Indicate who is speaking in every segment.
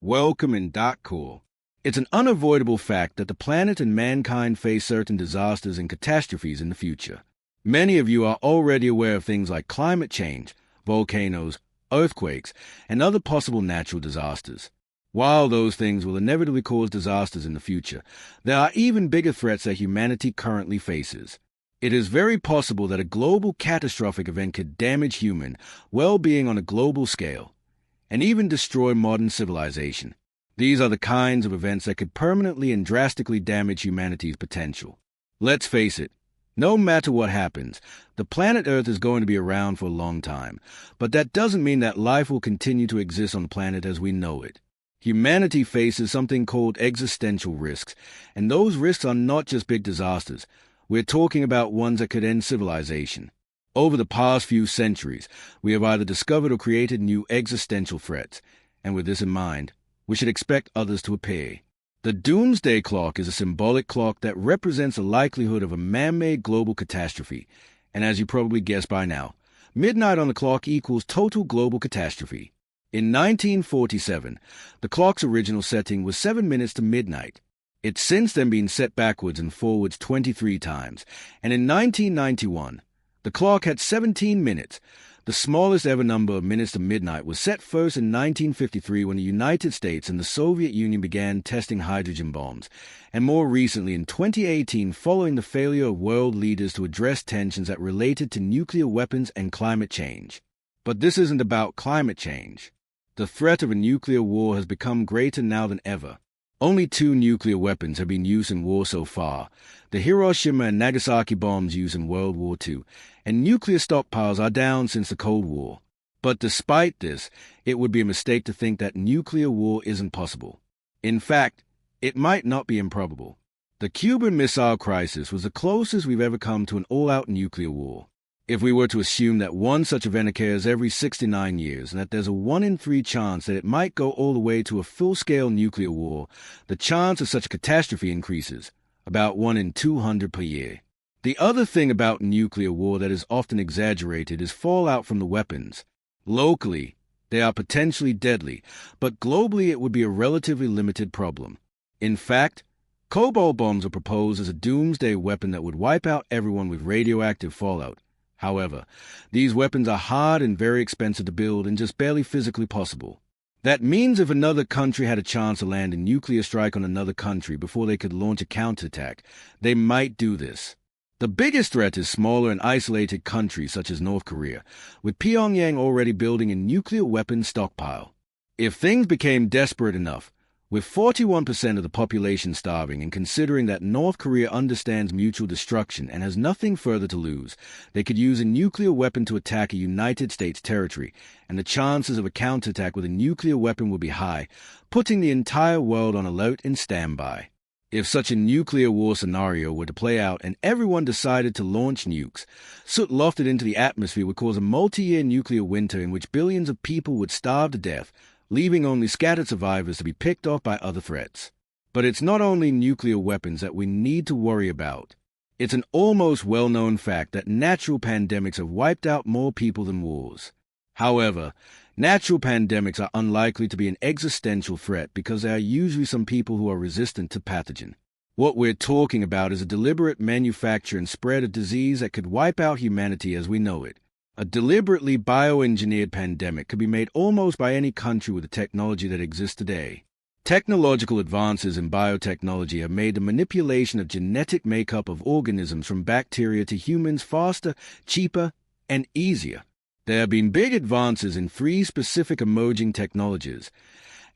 Speaker 1: Welcome in .cool. It's an unavoidable fact that the planet and mankind face certain disasters and catastrophes in the future. Many of you are already aware of things like climate change, volcanoes, earthquakes, and other possible natural disasters. While those things will inevitably cause disasters in the future, there are even bigger threats that humanity currently faces. It is very possible that a global catastrophic event could damage human well-being on a global scale, and even destroy modern civilization. These are the kinds of events that could permanently and drastically damage humanity's potential. Let's face it, no matter what happens, the planet Earth is going to be around for a long time, but that doesn't mean that life will continue to exist on the planet as we know it. Humanity faces something called existential risks, and those risks are not just big disasters. We're talking about ones that could end civilization. Over the past few centuries, we have either discovered or created new existential threats, and with this in mind, we should expect others to appear. The doomsday clock is a symbolic clock that represents the likelihood of a man-made global catastrophe, and as you probably guessed by now, midnight on the clock equals total global catastrophe. In 1947, the clock's original setting was 7 minutes to midnight. It's since then been set backwards and forwards 23 times, and in 1991, the clock had 17 minutes. The smallest ever number of minutes to midnight was set first in 1953 when the United States and the Soviet Union began testing hydrogen bombs, and more recently in 2018 following the failure of world leaders to address tensions that related to nuclear weapons and climate change. But this isn't about climate change. The threat of a nuclear war has become greater now than ever. Only 2 nuclear weapons have been used in war so far, the Hiroshima and Nagasaki bombs used in World War II, and nuclear stockpiles are down since the Cold War. But despite this, it would be a mistake to think that nuclear war isn't possible. In fact, it might not be improbable. The Cuban Missile Crisis was the closest we've ever come to an all-out nuclear war. If we were to assume that one such event occurs every 69 years and that there's a 1 in 3 chance that it might go all the way to a full-scale nuclear war, the chance of such a catastrophe increases, about 1 in 200 per year. The other thing about nuclear war that is often exaggerated is fallout from the weapons. Locally, they are potentially deadly, but globally it would be a relatively limited problem. In fact, cobalt bombs are proposed as a doomsday weapon that would wipe out everyone with radioactive fallout. However, these weapons are hard and very expensive to build and just barely physically possible. That means if another country had a chance to land a nuclear strike on another country before they could launch a counterattack, they might do this. The biggest threat is smaller and isolated countries such as North Korea, with Pyongyang already building a nuclear weapons stockpile. If things became desperate enough, with 41% of the population starving and considering that North Korea understands mutual destruction and has nothing further to lose, they could use a nuclear weapon to attack a United States territory, and the chances of a counterattack with a nuclear weapon would be high, putting the entire world on alert and standby. If such a nuclear war scenario were to play out and everyone decided to launch nukes, soot lofted into the atmosphere would cause a multi-year nuclear winter in which billions of people would starve to death, leaving only scattered survivors to be picked off by other threats. But it's not only nuclear weapons that we need to worry about. It's an almost well-known fact that natural pandemics have wiped out more people than wars. However, natural pandemics are unlikely to be an existential threat because there are usually some people who are resistant to pathogen. What we're talking about is a deliberate manufacture and spread of disease that could wipe out humanity as we know it. A deliberately bioengineered pandemic could be made almost by any country with the technology that exists today. Technological advances in biotechnology have made the manipulation of genetic makeup of organisms from bacteria to humans faster, cheaper, and easier. There have been big advances in 3 specific emerging technologies: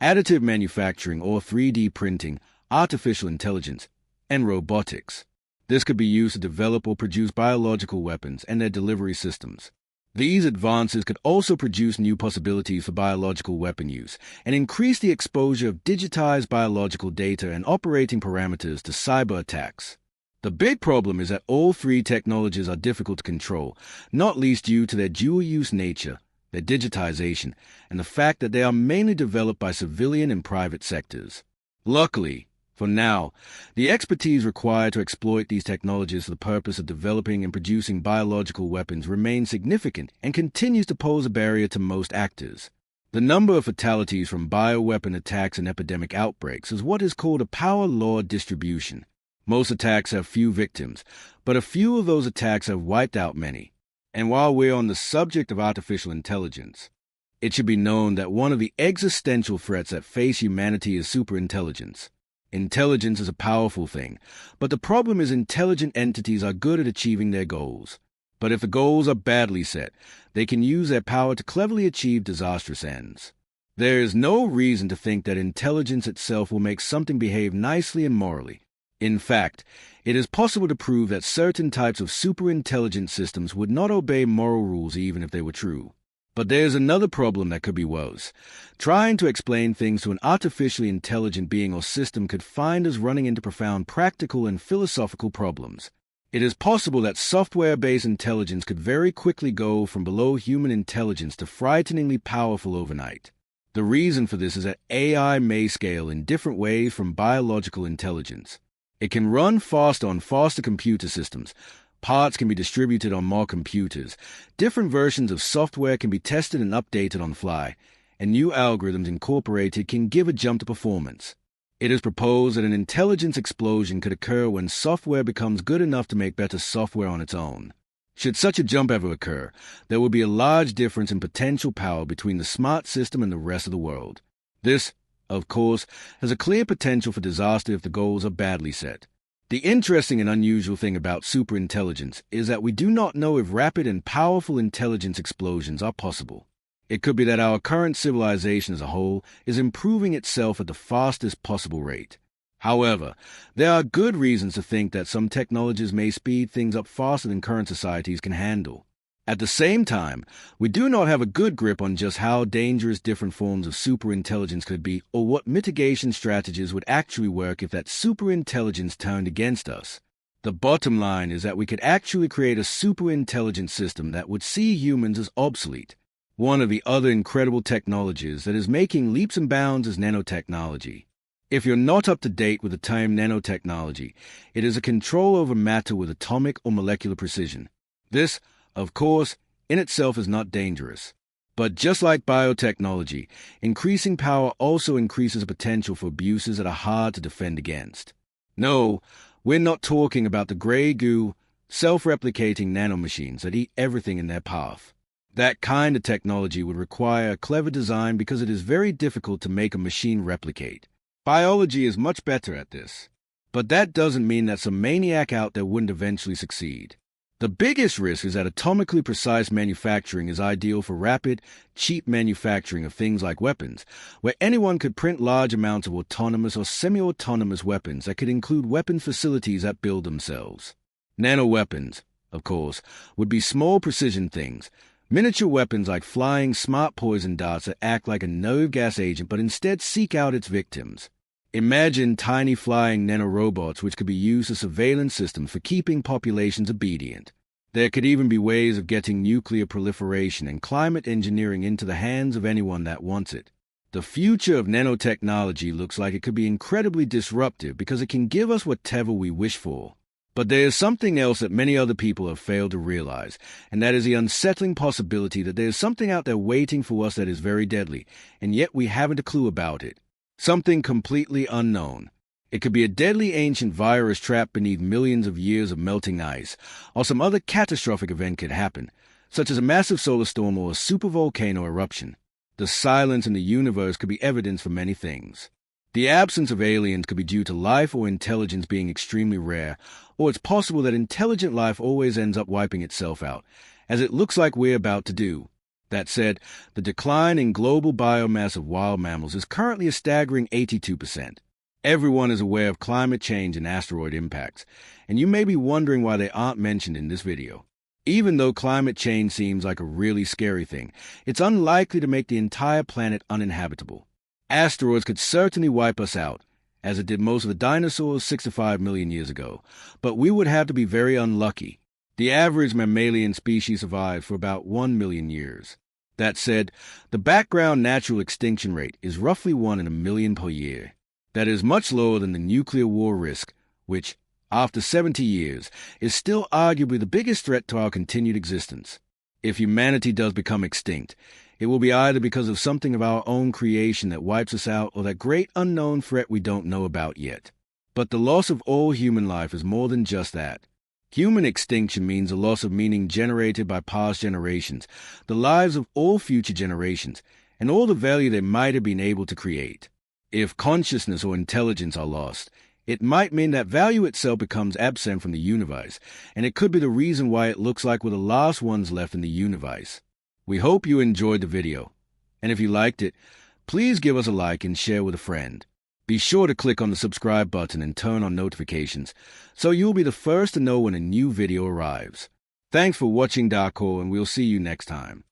Speaker 1: additive manufacturing or 3D printing, artificial intelligence, and robotics. This could be used to develop or produce biological weapons and their delivery systems. These advances could also produce new possibilities for biological weapon use and increase the exposure of digitized biological data and operating parameters to cyber attacks. The big problem is that all 3 technologies are difficult to control, not least due to their dual-use nature, their digitization, and the fact that they are mainly developed by civilian and private sectors. Luckily, for now, the expertise required to exploit these technologies for the purpose of developing and producing biological weapons remains significant and continues to pose a barrier to most actors. The number of fatalities from bioweapon attacks and epidemic outbreaks is what is called a power law distribution. Most attacks have few victims, but a few of those attacks have wiped out many. And while we're on the subject of artificial intelligence, it should be known that one of the existential threats that face humanity is superintelligence. Intelligence is a powerful thing, but the problem is intelligent entities are good at achieving their goals. But if the goals are badly set, they can use their power to cleverly achieve disastrous ends. There is no reason to think that intelligence itself will make something behave nicely and morally. In fact, it is possible to prove that certain types of superintelligent systems would not obey moral rules even if they were true. But there's another problem that could be worse. Trying to explain things to an artificially intelligent being or system could find us running into profound practical and philosophical problems. It is possible that software-based intelligence could very quickly go from below human intelligence to frighteningly powerful overnight. The reason for this is that AI may scale in different ways from biological intelligence. It can run fast on faster computer systems. Parts can be distributed on more computers. Different versions of software can be tested and updated on the fly, and new algorithms incorporated can give a jump to performance. It is proposed that an intelligence explosion could occur when software becomes good enough to make better software on its own. Should such a jump ever occur, there will be a large difference in potential power between the smart system and the rest of the world. This, of course, has a clear potential for disaster if the goals are badly set. The interesting and unusual thing about superintelligence is that we do not know if rapid and powerful intelligence explosions are possible. It could be that our current civilization as a whole is improving itself at the fastest possible rate. However, there are good reasons to think that some technologies may speed things up faster than current societies can handle. At the same time, we do not have a good grip on just how dangerous different forms of superintelligence could be or what mitigation strategies would actually work if that superintelligence turned against us. The bottom line is that we could actually create a superintelligent system that would see humans as obsolete. One of the other incredible technologies that is making leaps and bounds is nanotechnology. If you're not up to date with the term nanotechnology, it is a control over matter with atomic or molecular precision. This, of course, in itself is not dangerous. But just like biotechnology, increasing power also increases the potential for abuses that are hard to defend against. No, we're not talking about the gray goo, self-replicating nanomachines that eat everything in their path. That kind of technology would require a clever design because it is very difficult to make a machine replicate. Biology is much better at this. But that doesn't mean that some maniac out there wouldn't eventually succeed. The biggest risk is that atomically precise manufacturing is ideal for rapid, cheap manufacturing of things like weapons, where anyone could print large amounts of autonomous or semi-autonomous weapons that could include weapon facilities that build themselves. Nanoweapons, of course, would be small precision things, miniature weapons like flying smart poison darts that act like a nerve gas agent but instead seek out its victims. Imagine tiny flying nanorobots which could be used as surveillance systems for keeping populations obedient. There could even be ways of getting nuclear proliferation and climate engineering into the hands of anyone that wants it. The future of nanotechnology looks like it could be incredibly disruptive because it can give us whatever we wish for. But there is something else that many other people have failed to realize, and that is the unsettling possibility that there is something out there waiting for us that is very deadly, and yet we haven't a clue about it. Something completely unknown. It could be a deadly ancient virus trapped beneath millions of years of melting ice, or some other catastrophic event could happen, such as a massive solar storm or a supervolcano eruption. The silence in the universe could be evidence for many things. The absence of aliens could be due to life or intelligence being extremely rare, or it's possible that intelligent life always ends up wiping itself out, as it looks like we're about to do. That said, the decline in global biomass of wild mammals is currently a staggering 82%. Everyone is aware of climate change and asteroid impacts, and you may be wondering why they aren't mentioned in this video. Even though climate change seems like a really scary thing, it's unlikely to make the entire planet uninhabitable. Asteroids could certainly wipe us out, as it did most of the dinosaurs 65 million years ago, but we would have to be very unlucky. The average mammalian species survived for about 1 million years. That said, the background natural extinction rate is roughly 1 in a million per year. That is much lower than the nuclear war risk, which, after 70 years, is still arguably the biggest threat to our continued existence. If humanity does become extinct, it will be either because of something of our own creation that wipes us out or that great unknown threat we don't know about yet. But the loss of all human life is more than just that. Human extinction means a loss of meaning generated by past generations, the lives of all future generations, and all the value they might have been able to create. If consciousness or intelligence are lost, it might mean that value itself becomes absent from the universe, and it could be the reason why it looks like we're the last ones left in the universe. We hope you enjoyed the video, and if you liked it, please give us a like and share with a friend. Be sure to click on the subscribe button and turn on notifications, so you'll be the first to know when a new video arrives. Thanks for watching, Darko, and we'll see you next time.